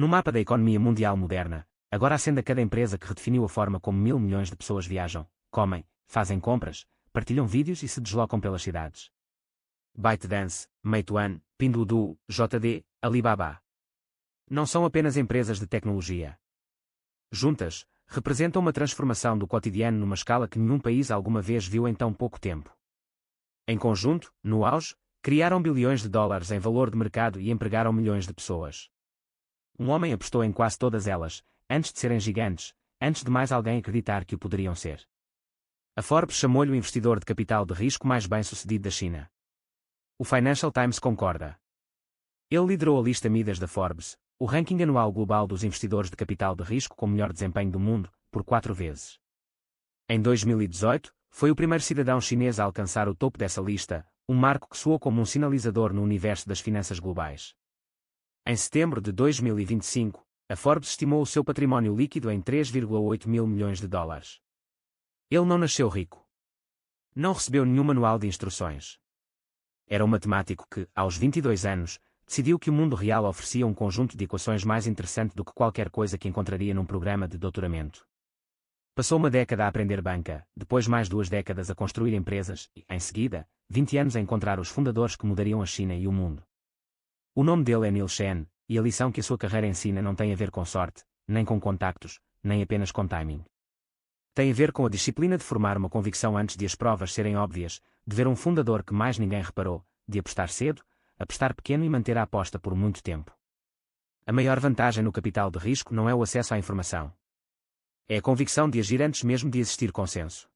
No mapa da economia mundial moderna, agora acende a cada empresa que redefiniu a forma como 1.000 milhões de pessoas viajam, comem, fazem compras, partilham vídeos e se deslocam pelas cidades. ByteDance, Meituan, Pinduoduo, JD, Alibaba. Não são apenas empresas de tecnologia. Juntas, representam uma transformação do cotidiano numa escala que nenhum país alguma vez viu em tão pouco tempo. Em conjunto, no auge, criaram bilhões de dólares em valor de mercado e empregaram milhões de pessoas. Um homem apostou em quase todas elas, antes de serem gigantes, antes de mais alguém acreditar que o poderiam ser. A Forbes chamou-lhe o investidor de capital de risco mais bem-sucedido da China. O Financial Times concorda. Ele liderou a lista Midas da Forbes, o ranking anual global dos investidores de capital de risco com melhor desempenho do mundo, por 4 vezes. Em 2018, foi o primeiro cidadão chinês a alcançar o topo dessa lista, um marco que soou como um sinalizador no universo das finanças globais. Em setembro de 2025, a Forbes estimou o seu património líquido em 3,8 mil milhões de dólares. Ele não nasceu rico. Não recebeu nenhum manual de instruções. Era um matemático que, aos 22 anos, decidiu que o mundo real oferecia um conjunto de equações mais interessante do que qualquer coisa que encontraria num programa de doutoramento. Passou uma década a aprender banca, depois mais 2 décadas a construir empresas e, em seguida, 20 anos a encontrar os fundadores que mudariam a China e o mundo. O nome dele é Neil Shen, e a lição que a sua carreira ensina não tem a ver com sorte, nem com contactos, nem apenas com timing. Tem a ver com a disciplina de formar uma convicção antes de as provas serem óbvias, de ver um fundador que mais ninguém reparou, de apostar cedo, apostar pequeno e manter a aposta por muito tempo. A maior vantagem no capital de risco não é o acesso à informação. É a convicção de agir antes mesmo de existir consenso.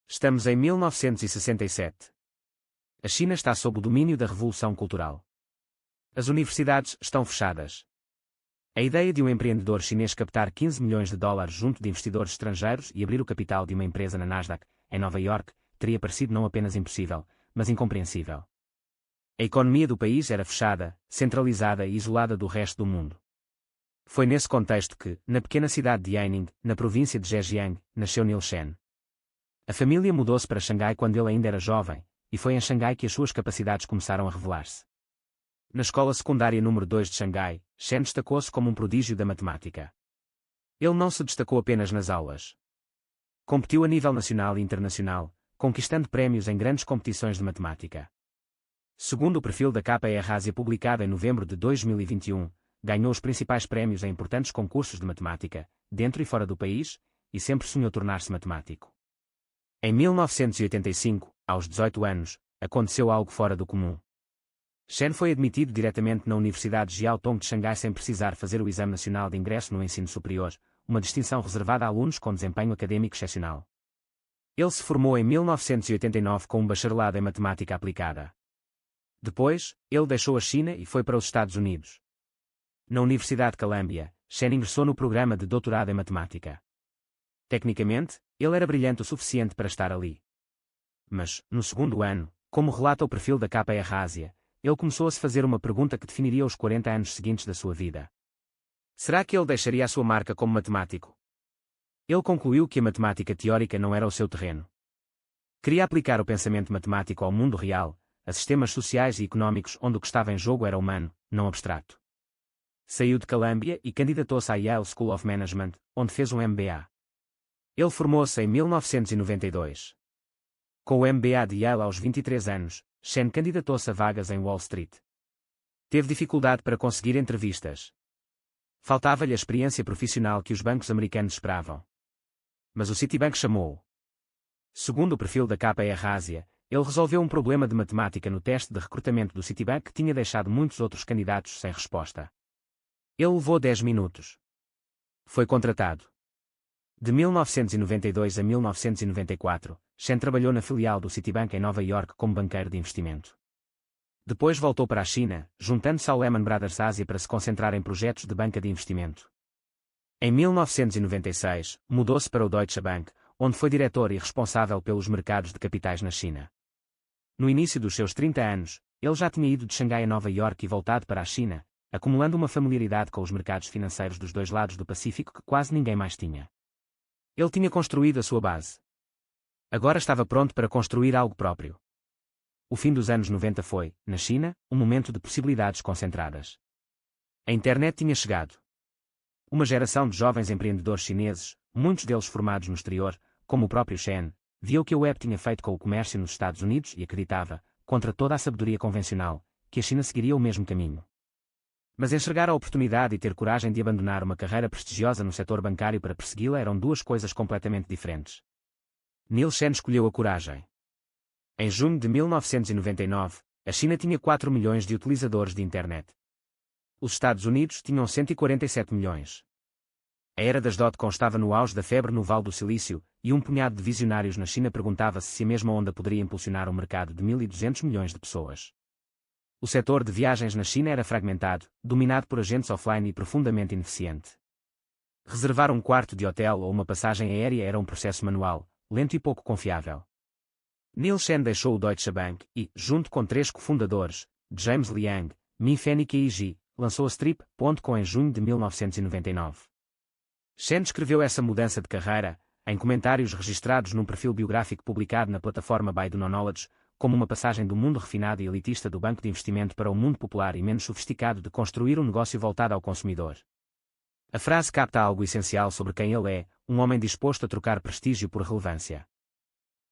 Estamos em 1967. A China está sob o domínio da Revolução Cultural. As universidades estão fechadas. A ideia de um empreendedor chinês captar 15 milhões de dólares junto de investidores estrangeiros e abrir o capital de uma empresa na Nasdaq, em Nova York, teria parecido não apenas impossível, mas incompreensível. A economia do país era fechada, centralizada e isolada do resto do mundo. Foi nesse contexto que, na pequena cidade de Yanning, na província de Zhejiang, nasceu Neil Shen. A família mudou-se para Xangai quando ele ainda era jovem, e foi em Xangai que as suas capacidades começaram a revelar-se. Na escola secundária número 2 de Xangai, Shen destacou-se como um prodígio da matemática. Ele não se destacou apenas nas aulas. Competiu a nível nacional e internacional, conquistando prémios em grandes competições de matemática. Segundo o perfil da KPR Ásia publicado em novembro de 2021, ganhou os principais prémios em importantes concursos de matemática, dentro e fora do país, e sempre sonhou tornar-se matemático. Em 1985, aos 18 anos, aconteceu algo fora do comum. Shen foi admitido diretamente na Universidade Jiao Tong de Xangai sem precisar fazer o Exame Nacional de Ingresso no Ensino Superior, uma distinção reservada a alunos com desempenho académico excepcional. Ele se formou em 1989 com um bacharelado em Matemática Aplicada. Depois, ele deixou a China e foi para os Estados Unidos. Na Universidade de Columbia, Shen ingressou no programa de doutorado em Matemática. Tecnicamente, ele era brilhante o suficiente para estar ali. Mas, no segundo ano, como relata o perfil da KPR Ásia, ele começou a se fazer uma pergunta que definiria os 40 anos seguintes da sua vida. Será que ele deixaria a sua marca como matemático? Ele concluiu que a matemática teórica não era o seu terreno. Queria aplicar o pensamento matemático ao mundo real, a sistemas sociais e económicos onde o que estava em jogo era humano, não abstrato. Saiu de Columbia e candidatou-se à Yale School of Management, onde fez um MBA. Ele formou-se em 1992. Com o MBA de Yale aos 23 anos, Shen candidatou-se a vagas em Wall Street. Teve dificuldade para conseguir entrevistas. Faltava-lhe a experiência profissional que os bancos americanos esperavam. Mas o Citibank chamou-o. Segundo o perfil da KPR Ásia, ele resolveu um problema de matemática no teste de recrutamento do Citibank que tinha deixado muitos outros candidatos sem resposta. Ele levou 10 minutos. Foi contratado. De 1992 a 1994, Shen trabalhou na filial do Citibank em Nova York como banqueiro de investimento. Depois voltou para a China, juntando-se ao Lehman Brothers Ásia para se concentrar em projetos de banca de investimento. Em 1996, mudou-se para o Deutsche Bank, onde foi diretor e responsável pelos mercados de capitais na China. No início dos seus 30 anos, ele já tinha ido de Xangai a Nova York e voltado para a China, acumulando uma familiaridade com os mercados financeiros dos dois lados do Pacífico que quase ninguém mais tinha. Ele tinha construído a sua base. Agora estava pronto para construir algo próprio. O fim dos anos 90 foi, na China, um momento de possibilidades concentradas. A internet tinha chegado. Uma geração de jovens empreendedores chineses, muitos deles formados no exterior, como o próprio Shen, via o que a web tinha feito com o comércio nos Estados Unidos e acreditava, contra toda a sabedoria convencional, que a China seguiria o mesmo caminho. Mas enxergar a oportunidade e ter coragem de abandonar uma carreira prestigiosa no setor bancário para persegui-la eram duas coisas completamente diferentes. Neil Shen escolheu a coragem. Em junho de 1999, a China tinha 4 milhões de utilizadores de internet. Os Estados Unidos tinham 147 milhões. A era das .com estava no auge da febre no Vale do Silício, e um punhado de visionários na China perguntava-se se a mesma onda poderia impulsionar um mercado de 1.200 milhões de pessoas. O setor de viagens na China era fragmentado, dominado por agentes offline e profundamente ineficiente. Reservar um quarto de hotel ou uma passagem aérea era um processo manual, lento e pouco confiável. Neil Shen deixou o Deutsche Bank e, junto com 3 cofundadores, James Liang, Min Fen e Kei Ji, lançou a Strip.com em junho de 1999. Shen descreveu essa mudança de carreira, em comentários registrados num perfil biográfico publicado na plataforma Baidu Knowledge, como uma passagem do mundo refinado e elitista do banco de investimento para o mundo popular e menos sofisticado de construir um negócio voltado ao consumidor. A frase capta algo essencial sobre quem ele é, um homem disposto a trocar prestígio por relevância.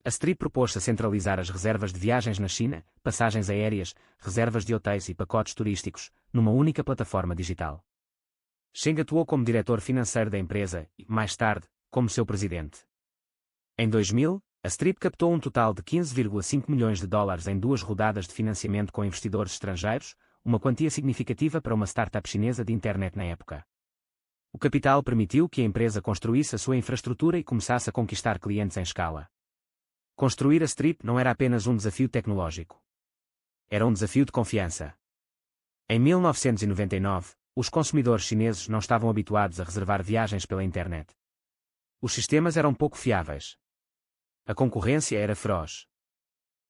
A Strip propôs-se a centralizar as reservas de viagens na China, passagens aéreas, reservas de hotéis e pacotes turísticos, numa única plataforma digital. Shen atuou como diretor financeiro da empresa e, mais tarde, como seu presidente. Em 2000, a Strip captou um total de 15,5 milhões de dólares em 2 rodadas de financiamento com investidores estrangeiros, uma quantia significativa para uma startup chinesa de internet na época. O capital permitiu que a empresa construísse a sua infraestrutura e começasse a conquistar clientes em escala. Construir a Strip não era apenas um desafio tecnológico. Era um desafio de confiança. Em 1999, os consumidores chineses não estavam habituados a reservar viagens pela internet. Os sistemas eram pouco fiáveis. A concorrência era feroz.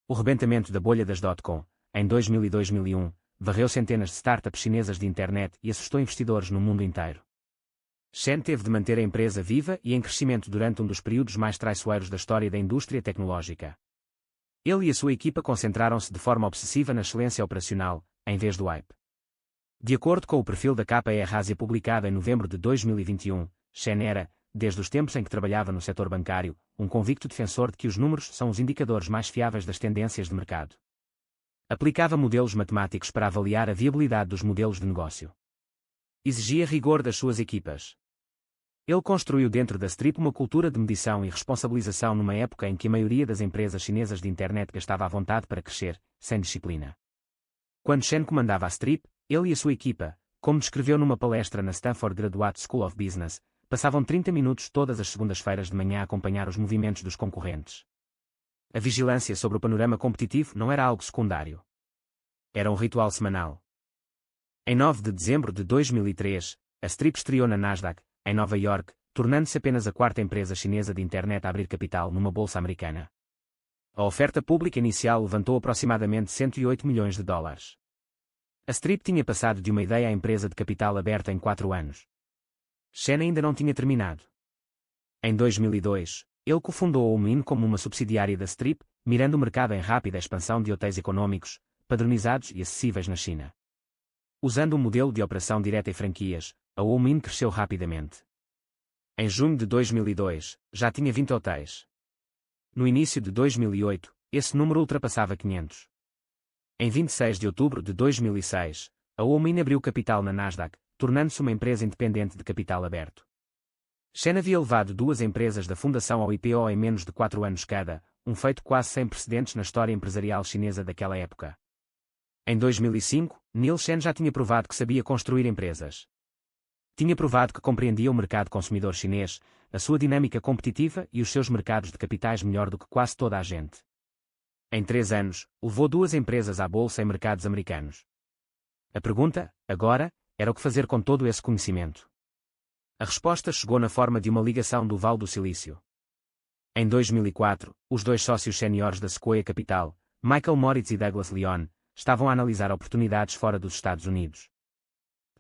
O rebentamento da bolha das .com, em 2000 e 2001, varreu centenas de startups chinesas de internet e assustou investidores no mundo inteiro. Shen teve de manter a empresa viva e em crescimento durante um dos períodos mais traiçoeiros da história da indústria tecnológica. Ele e a sua equipa concentraram-se de forma obsessiva na excelência operacional, em vez do hype. De acordo com o perfil da KPR Ásia publicado em novembro de 2021, Shen era, desde os tempos em que trabalhava no setor bancário, um convicto defensor de que os números são os indicadores mais fiáveis das tendências de mercado. Aplicava modelos matemáticos para avaliar a viabilidade dos modelos de negócio. Exigia rigor das suas equipas. Ele construiu dentro da Strip uma cultura de medição e responsabilização numa época em que a maioria das empresas chinesas de internet gastava à vontade para crescer, sem disciplina. Quando Shen comandava a Strip, ele e a sua equipa, como descreveu numa palestra na Stanford Graduate School of Business, passavam 30 minutos todas as segundas-feiras de manhã a acompanhar os movimentos dos concorrentes. A vigilância sobre o panorama competitivo não era algo secundário. Era um ritual semanal. Em 9 de dezembro de 2003, a Strip estreou na Nasdaq, em Nova York, tornando-se apenas a 4ª empresa chinesa de internet a abrir capital numa bolsa americana. A oferta pública inicial levantou aproximadamente 108 milhões de dólares. A Strip tinha passado de uma ideia à empresa de capital aberta em 4 anos. Shen ainda não tinha terminado. Em 2002, ele cofundou a Omin como uma subsidiária da Strip, mirando o mercado em rápida expansão de hotéis econômicos, padronizados e acessíveis na China. Usando um modelo de operação direta e franquias, a Omin cresceu rapidamente. Em junho de 2002, já tinha 20 hotéis. No início de 2008, esse número ultrapassava 500. Em 26 de outubro de 2006, a Omin abriu capital na Nasdaq, tornando-se uma empresa independente de capital aberto. Shen havia levado 2 empresas da fundação ao IPO em menos de 4 anos cada, um feito quase sem precedentes na história empresarial chinesa daquela época. Em 2005, Neil Shen já tinha provado que sabia construir empresas. Tinha provado que compreendia o mercado consumidor chinês, a sua dinâmica competitiva e os seus mercados de capitais melhor do que quase toda a gente. Em 3 anos, levou 2 empresas à bolsa em mercados americanos. A pergunta, agora, era o que fazer com todo esse conhecimento. A resposta chegou na forma de uma ligação do Vale do Silício. Em 2004, os 2 sócios séniores da Sequoia Capital, Michael Moritz e Douglas Leon, estavam a analisar oportunidades fora dos Estados Unidos.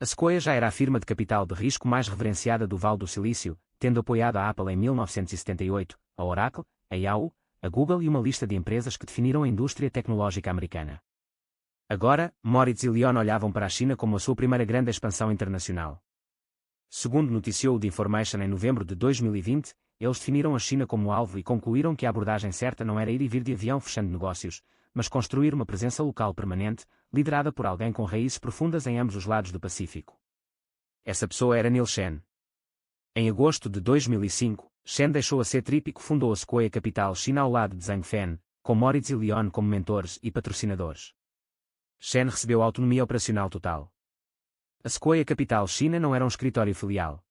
A Sequoia já era a firma de capital de risco mais reverenciada do Vale do Silício, tendo apoiado a Apple em 1978, a Oracle, a Yahoo, a Google e uma lista de empresas que definiram a indústria tecnológica americana. Agora, Moritz e Lyon olhavam para a China como a sua primeira grande expansão internacional. Segundo noticiou o The Information em novembro de 2020, eles definiram a China como alvo e concluíram que a abordagem certa não era ir e vir de avião fechando negócios, mas construir uma presença local permanente, liderada por alguém com raízes profundas em ambos os lados do Pacífico. Essa pessoa era Neil Shen. Em agosto de 2005, Shen deixou a C-Trip e fundou a Sequoia Capital China ao lado de Zhang Fen, com Moritz e Lyon como mentores e patrocinadores. Shen recebeu autonomia operacional total. A Sequoia Capital China não era um escritório filial.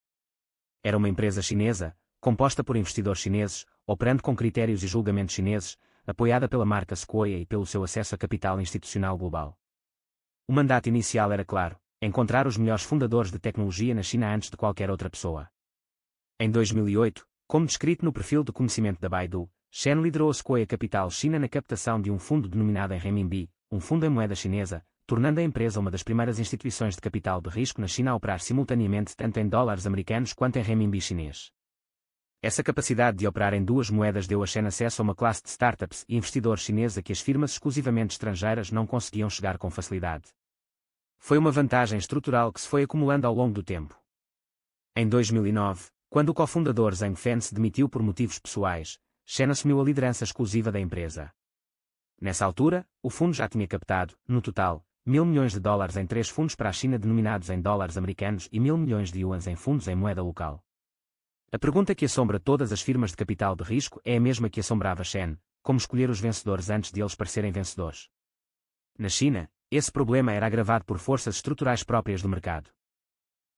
Era uma empresa chinesa, composta por investidores chineses, operando com critérios e julgamentos chineses, apoiada pela marca Sequoia e pelo seu acesso a capital institucional global. O mandato inicial era claro: encontrar os melhores fundadores de tecnologia na China antes de qualquer outra pessoa. Em 2008, como descrito no perfil de conhecimento da Baidu, Shen liderou a Sequoia Capital China na captação de um fundo denominado em renminbi, um fundo em moeda chinesa, tornando a empresa uma das primeiras instituições de capital de risco na China a operar simultaneamente tanto em dólares americanos quanto em renminbi chinês. Essa capacidade de operar em duas moedas deu a Shen acesso a uma classe de startups e investidores chineses a que as firmas exclusivamente estrangeiras não conseguiam chegar com facilidade. Foi uma vantagem estrutural que se foi acumulando ao longo do tempo. Em 2009, quando o cofundador Zhang Fen se demitiu por motivos pessoais, Shen assumiu a liderança exclusiva da empresa. Nessa altura, o fundo já tinha captado, no total, $1.000 milhões em 3 fundos para a China denominados em dólares americanos e $1.000 milhões em fundos em moeda local. A pergunta que assombra todas as firmas de capital de risco é a mesma que assombrava Shen: como escolher os vencedores antes de eles parecerem vencedores. Na China, esse problema era agravado por forças estruturais próprias do mercado.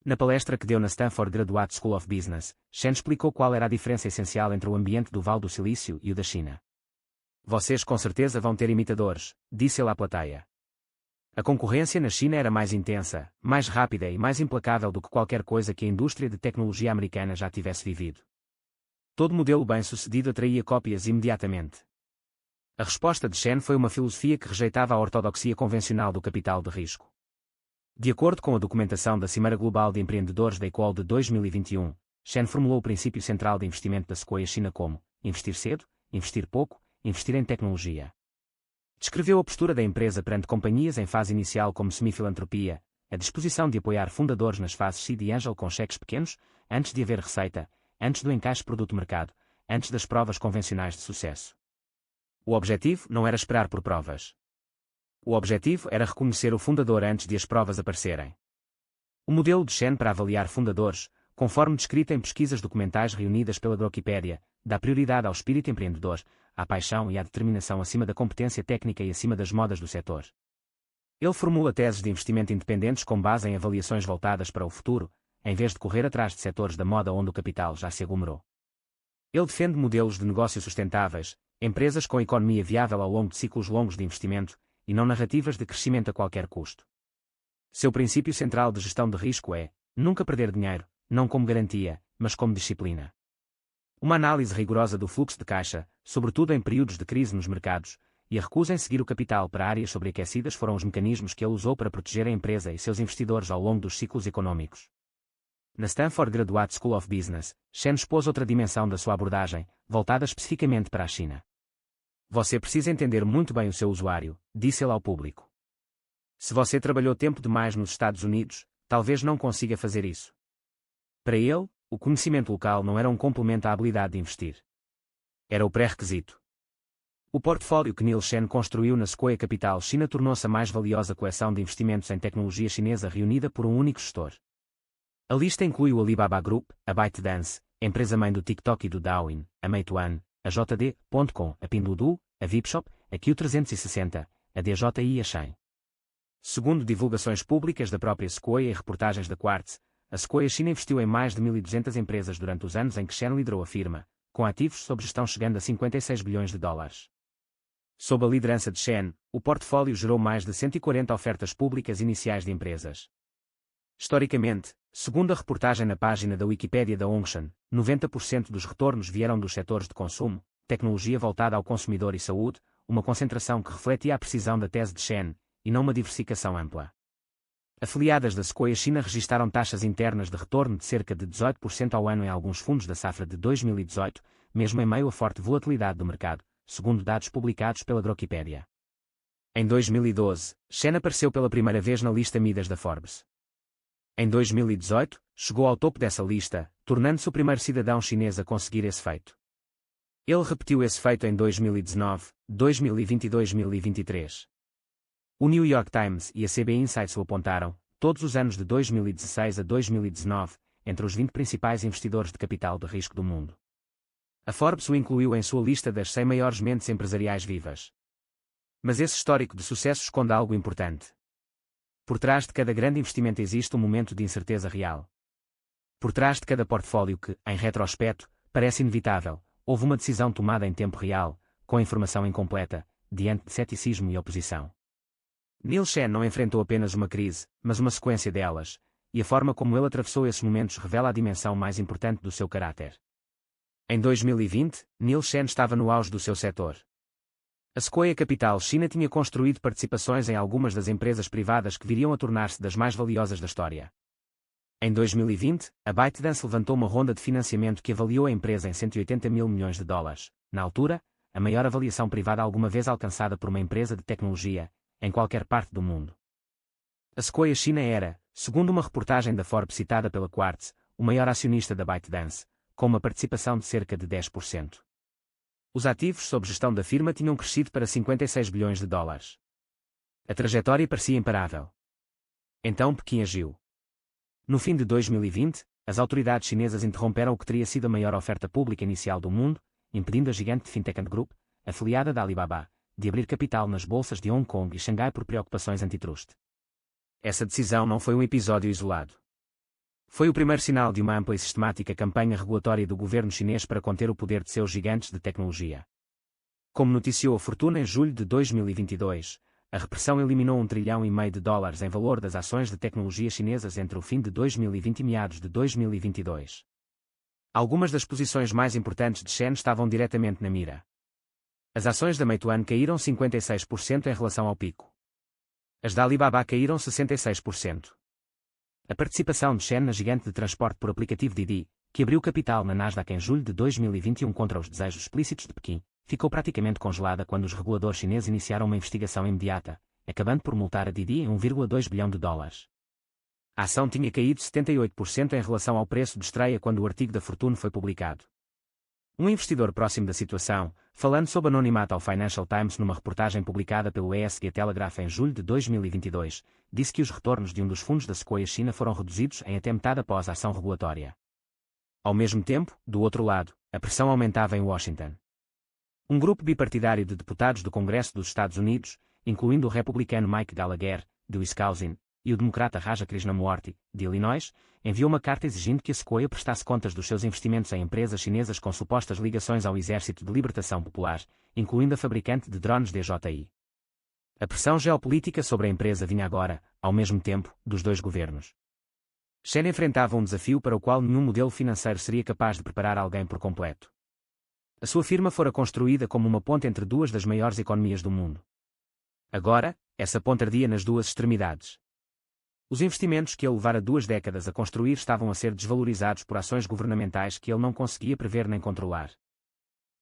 Na palestra que deu na Stanford Graduate School of Business, Shen explicou qual era a diferença essencial entre o ambiente do Vale do Silício e o da China. Vocês com certeza vão ter imitadores, disse ele à plateia. A concorrência na China era mais intensa, mais rápida e mais implacável do que qualquer coisa que a indústria de tecnologia americana já tivesse vivido. Todo modelo bem-sucedido atraía cópias imediatamente. A resposta de Shen foi uma filosofia que rejeitava a ortodoxia convencional do capital de risco. De acordo com a documentação da Cimeira Global de Empreendedores da Equal de 2021, Shen formulou o princípio central de investimento da Sequoia China como: investir cedo, investir pouco, investir em tecnologia. Descreveu a postura da empresa perante companhias em fase inicial como semifilantropia, a disposição de apoiar fundadores nas fases seed e angel com cheques pequenos, antes de haver receita, antes do encaixe produto-mercado, antes das provas convencionais de sucesso. O objetivo não era esperar por provas. O objetivo era reconhecer o fundador antes de as provas aparecerem. O modelo de Shen para avaliar fundadores, conforme descrito em pesquisas documentais reunidas pela Wikipedia, dá prioridade ao espírito empreendedor, à paixão e à determinação acima da competência técnica e acima das modas do setor. Ele formula teses de investimento independentes com base em avaliações voltadas para o futuro, em vez de correr atrás de setores da moda onde o capital já se aglomerou. Ele defende modelos de negócio sustentáveis, empresas com economia viável ao longo de ciclos longos de investimento, e não narrativas de crescimento a qualquer custo. Seu princípio central de gestão de risco é: nunca perder dinheiro, não como garantia, mas como disciplina. Uma análise rigorosa do fluxo de caixa, sobretudo em períodos de crise nos mercados, e a recusa em seguir o capital para áreas sobreaquecidas foram os mecanismos que ele usou para proteger a empresa e seus investidores ao longo dos ciclos econômicos. Na Stanford Graduate School of Business, Shen expôs outra dimensão da sua abordagem, voltada especificamente para a China. Você precisa entender muito bem o seu usuário, disse ele ao público. Se você trabalhou tempo demais nos Estados Unidos, talvez não consiga fazer isso. Para ele, o conhecimento local não era um complemento à habilidade de investir. Era o pré-requisito. O portfólio que Neil Shen construiu na Sequoia Capital China tornou-se a mais valiosa coleção de investimentos em tecnologia chinesa reunida por um único gestor. A lista inclui o Alibaba Group, a ByteDance, empresa-mãe do TikTok e do Douyin, a Meituan, a JD.com, a Pinduoduo, a Vipshop, a Q360, a DJI e a Shein. Segundo divulgações públicas da própria Sequoia e reportagens da Quartz, a Sequoia China investiu em mais de 1.200 empresas durante os anos em que Shen liderou a firma, com ativos sob gestão chegando a $56 bilhões. Sob a liderança de Shen, o portfólio gerou mais de 140 ofertas públicas iniciais de empresas. Historicamente, segundo a reportagem na página da Wikipédia da Ongshan, 90% dos retornos vieram dos setores de consumo, tecnologia voltada ao consumidor e saúde, uma concentração que refletia a precisão da tese de Shen, e não uma diversificação ampla. Afiliadas da Sequoia China registaram taxas internas de retorno de cerca de 18% ao ano em alguns fundos da safra de 2018, mesmo em meio à forte volatilidade do mercado, segundo dados publicados pela Wikipedia. Em 2012, Shen apareceu pela primeira vez na lista Midas da Forbes. Em 2018, chegou ao topo dessa lista, tornando-se o primeiro cidadão chinês a conseguir esse feito. Ele repetiu esse feito em 2019, 2020 e 2023. O New York Times e a CB Insights o apontaram, todos os anos de 2016 a 2019, entre os 20 principais investidores de capital de risco do mundo. A Forbes o incluiu em sua lista das 100 maiores mentes empresariais vivas. Mas esse histórico de sucesso esconde algo importante. Por trás de cada grande investimento existe um momento de incerteza real. Por trás de cada portfólio que, em retrospecto, parece inevitável, houve uma decisão tomada em tempo real, com a informação incompleta, diante de ceticismo e oposição. Neil Shen não enfrentou apenas uma crise, mas uma sequência delas, e a forma como ele atravessou esses momentos revela a dimensão mais importante do seu caráter. Em 2020, Neil Shen estava no auge do seu setor. A Sequoia Capital China tinha construído participações em algumas das empresas privadas que viriam a tornar-se das mais valiosas da história. Em 2020, a ByteDance levantou uma ronda de financiamento que avaliou a empresa em 180 mil milhões de dólares, na altura, a maior avaliação privada alguma vez alcançada por uma empresa de tecnologia, em qualquer parte do mundo. A Sequoia China era, segundo uma reportagem da Forbes citada pela Quartz, o maior acionista da ByteDance, com uma participação de cerca de 10%. Os ativos sob gestão da firma tinham crescido para 56 bilhões de dólares. A trajetória parecia imparável. Então Pequim agiu. No fim de 2020, as autoridades chinesas interromperam o que teria sido a maior oferta pública inicial do mundo, impedindo a gigante Fintech Group, afiliada da Alibaba, de abrir capital nas bolsas de Hong Kong e Xangai por preocupações antitrust. Essa decisão não foi um episódio isolado. Foi o primeiro sinal de uma ampla e sistemática campanha regulatória do governo chinês para conter o poder de seus gigantes de tecnologia. Como noticiou a Fortuna em julho de 2022, a repressão eliminou $1,5 trilhão de dólares em valor das ações de tecnologia chinesas entre o fim de 2020 e meados de 2022. Algumas das posições mais importantes de Shen estavam diretamente na mira. As ações da Meituan caíram 56% em relação ao pico. As da Alibaba caíram 66%. A participação de Shen na gigante de transporte por aplicativo Didi, que abriu capital na Nasdaq em julho de 2021 contra os desejos explícitos de Pequim, ficou praticamente congelada quando os reguladores chineses iniciaram uma investigação imediata, acabando por multar a Didi em 1,2 bilhão de dólares. A ação tinha caído 78% em relação ao preço de estreia quando o artigo da Fortune foi publicado. Um investidor próximo da situação, falando sob anonimato ao Financial Times numa reportagem publicada pelo ESG Telegraph em julho de 2022, disse que os retornos de um dos fundos da Sequoia China foram reduzidos em até metade após a ação regulatória. Ao mesmo tempo, do outro lado, a pressão aumentava em Washington. Um grupo bipartidário de deputados do Congresso dos Estados Unidos, incluindo o republicano Mike Gallagher, de Wisconsin, e o democrata Raja Krishnamurti, de Illinois, enviou uma carta exigindo que a Sequoia prestasse contas dos seus investimentos em empresas chinesas com supostas ligações ao Exército de Libertação Popular, incluindo a fabricante de drones DJI. A pressão geopolítica sobre a empresa vinha agora, ao mesmo tempo, dos dois governos. Shen enfrentava um desafio para o qual nenhum modelo financeiro seria capaz de preparar alguém por completo. A sua firma fora construída como uma ponte entre duas das maiores economias do mundo. Agora, essa ponte ardia nas duas extremidades. Os investimentos que ele levara 2 décadas a construir estavam a ser desvalorizados por ações governamentais que ele não conseguia prever nem controlar.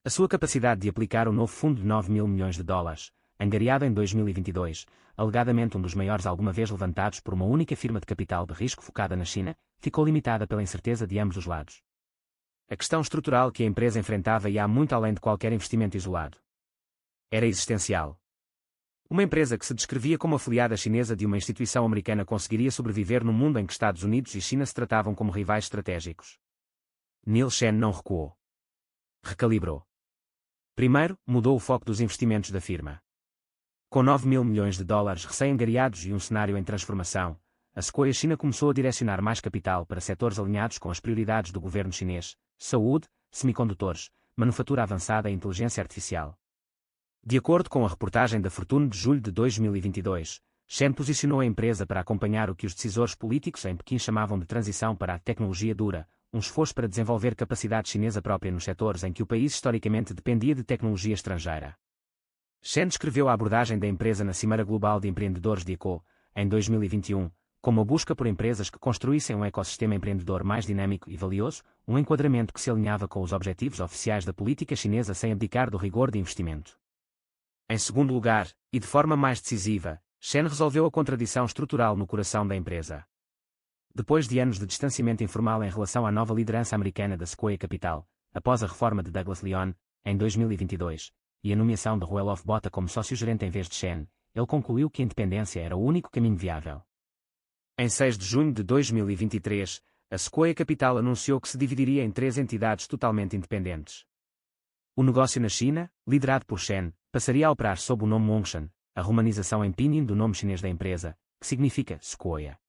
A sua capacidade de aplicar o novo fundo de 9 mil milhões de dólares, angariado em 2022, alegadamente um dos maiores alguma vez levantados por uma única firma de capital de risco focada na China, ficou limitada pela incerteza de ambos os lados. A questão estrutural que a empresa enfrentava ia muito além de qualquer investimento isolado. Era existencial. Uma empresa que se descrevia como afiliada chinesa de uma instituição americana conseguiria sobreviver num mundo em que Estados Unidos e China se tratavam como rivais estratégicos. Neil Shen não recuou. Recalibrou. Primeiro, mudou o foco dos investimentos da firma. Com 9 mil milhões de dólares recém-angariados e um cenário em transformação, a Sequoia China começou a direcionar mais capital para setores alinhados com as prioridades do governo chinês: saúde, semicondutores, manufatura avançada e inteligência artificial. De acordo com a reportagem da Fortune de julho de 2022, Shen posicionou a empresa para acompanhar o que os decisores políticos em Pequim chamavam de transição para a tecnologia dura, um esforço para desenvolver capacidade chinesa própria nos setores em que o país historicamente dependia de tecnologia estrangeira. Shen descreveu a abordagem da empresa na Cimeira Global de Empreendedores de ECO, em 2021, como a busca por empresas que construíssem um ecossistema empreendedor mais dinâmico e valioso, um enquadramento que se alinhava com os objetivos oficiais da política chinesa sem abdicar do rigor de investimento. Em segundo lugar, e de forma mais decisiva, Shen resolveu a contradição estrutural no coração da empresa. Depois de anos de distanciamento informal em relação à nova liderança americana da Sequoia Capital, após a reforma de Douglas Leone, em 2022, e a nomeação de Roelof Botha como sócio-gerente em vez de Shen, ele concluiu que a independência era o único caminho viável. Em 6 de junho de 2023, a Sequoia Capital anunciou que se dividiria em 3 entidades totalmente independentes. O negócio na China, liderado por Shen, passaria a operar sob o nome Hongshan, a romanização em pinyin do nome chinês da empresa, que significa Sequoia.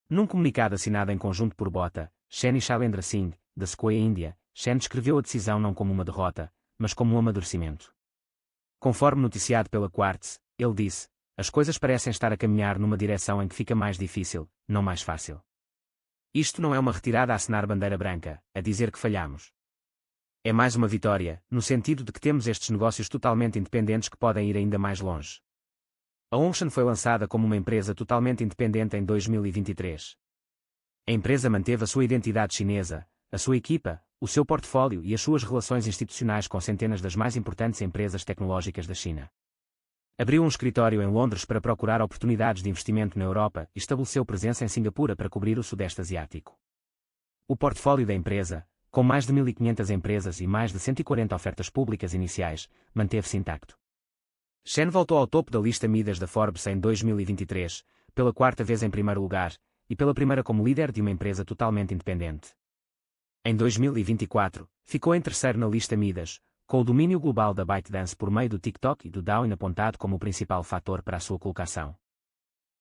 Num comunicado assinado em conjunto por Botha, Shen e Shailendra Singh, da Sequoia India, Shen descreveu a decisão não como uma derrota, mas como um amadurecimento. Conforme noticiado pela Quartz, ele disse: as coisas parecem estar a caminhar numa direção em que fica mais difícil, não mais fácil. Isto não é uma retirada a acenar bandeira branca, a dizer que falhamos. É mais uma vitória, no sentido de que temos estes negócios totalmente independentes que podem ir ainda mais longe. A Hongshan foi lançada como uma empresa totalmente independente em 2023. A empresa manteve a sua identidade chinesa, a sua equipa, o seu portfólio e as suas relações institucionais com centenas das mais importantes empresas tecnológicas da China. Abriu um escritório em Londres para procurar oportunidades de investimento na Europa e estabeleceu presença em Singapura para cobrir o Sudeste Asiático. O portfólio da empresa, com mais de 1.500 empresas e mais de 140 ofertas públicas iniciais, manteve-se intacto. Shen voltou ao topo da lista Midas da Forbes em 2023, pela quarta vez em primeiro lugar, e pela primeira como líder de uma empresa totalmente independente. Em 2024, ficou em terceiro na lista Midas, com o domínio global da ByteDance por meio do TikTok e do Douyin apontado como o principal fator para a sua colocação.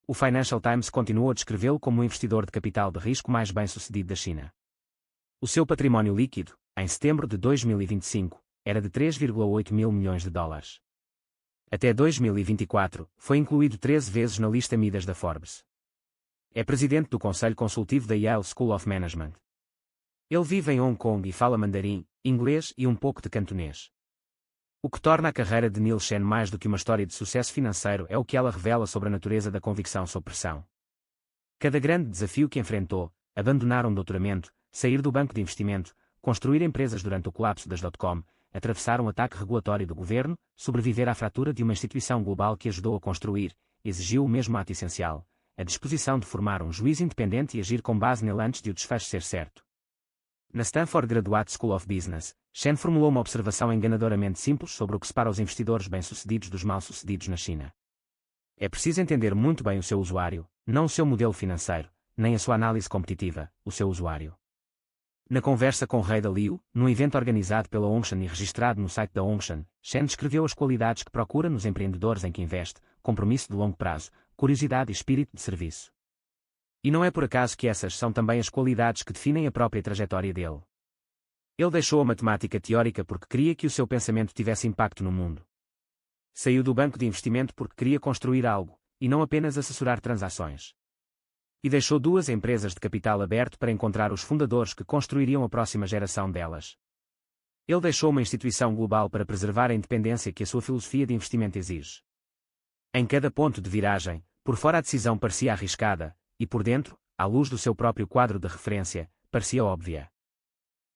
O Financial Times continuou a descrevê-lo como o investidor de capital de risco mais bem-sucedido da China. O seu património líquido, em setembro de 2025, era de 3,8 mil milhões de dólares. Até 2024, foi incluído 13 vezes na lista Midas da Forbes. É presidente do Conselho Consultivo da Yale School of Management. Ele vive em Hong Kong e fala mandarim, inglês e um pouco de cantonês. O que torna a carreira de Neil Shen mais do que uma história de sucesso financeiro é o que ela revela sobre a natureza da convicção sob pressão. Cada grande desafio que enfrentou, abandonar um doutoramento, sair do banco de investimento, construir empresas durante o colapso das .com, atravessar um ataque regulatório do governo, sobreviver à fratura de uma instituição global que ajudou a construir, exigiu o mesmo ato essencial, a disposição de formar um juiz independente e agir com base nele antes de o desfecho ser certo. Na Stanford Graduate School of Business, Shen formulou uma observação enganadoramente simples sobre o que separa os investidores bem-sucedidos dos mal-sucedidos na China. É preciso entender muito bem o seu usuário, não o seu modelo financeiro, nem a sua análise competitiva, o seu usuário. Na conversa com Ray Dalio, num evento organizado pela Hongshan e registrado no site da Hongshan, Shen descreveu as qualidades que procura nos empreendedores em que investe: compromisso de longo prazo, curiosidade e espírito de serviço. E não é por acaso que essas são também as qualidades que definem a própria trajetória dele. Ele deixou a matemática teórica porque queria que o seu pensamento tivesse impacto no mundo. Saiu do banco de investimento porque queria construir algo, e não apenas assessorar transações. E deixou 2 empresas de capital aberto para encontrar os fundadores que construiriam a próxima geração delas. Ele deixou uma instituição global para preservar a independência que a sua filosofia de investimento exige. Em cada ponto de viragem, por fora a decisão parecia arriscada, e por dentro, à luz do seu próprio quadro de referência, parecia óbvia.